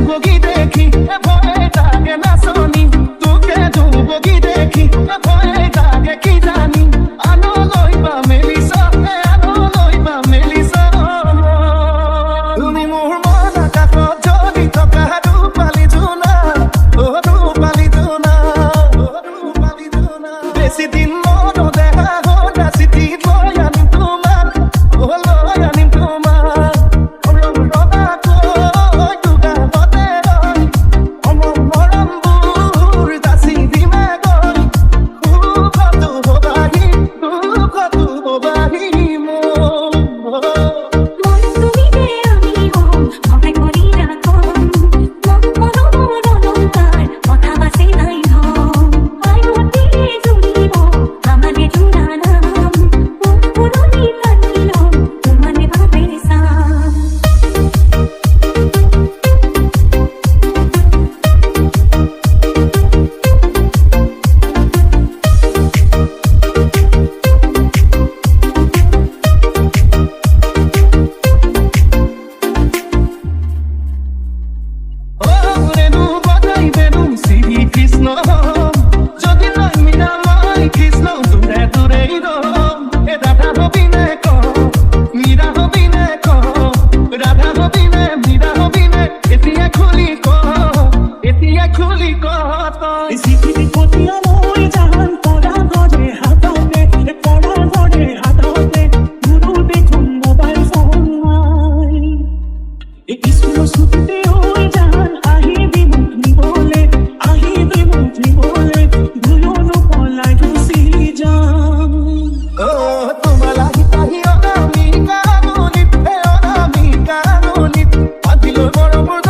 বগি দেখি ভয়ে লাগে নাচনি তোকে বগি দেখি ভয়ে লাগে কি জানি আনো লইবা মেলিছা আনো লইবা মেলিছা তুমি মোৰ মন আকাশত জ্বলি থকা ৰূপালী জোনা অ ৰূপালী জোনা অ ৰূপালী জোনা বেছি দিন মন দেখা হ'ল চিঠি লৈ আনিম তোমাক অ লৈ আনিম তোমাক কৃষ্ণ যদি নয় মীরা মই কৃষ্ণ দূরে দূরেই এ রাধা হবি নে ক মীরা হবি নে ক রাধা হবি নে মীরা হবি নে এতিয়া খুলি ক সিকিটি কতিয়া মই জান পড়া গজে হাততে পড়া গজে হাততে গুরু দেখুন মোবাইল ফোন নাই স্কুল ছুটিতে ওই জান আহিবি মুখনি বলে দুজনো পলাই খুশি যাম ও তোমার লাগি তাহি অনামি কানুনি বাঁধিল বড় বড়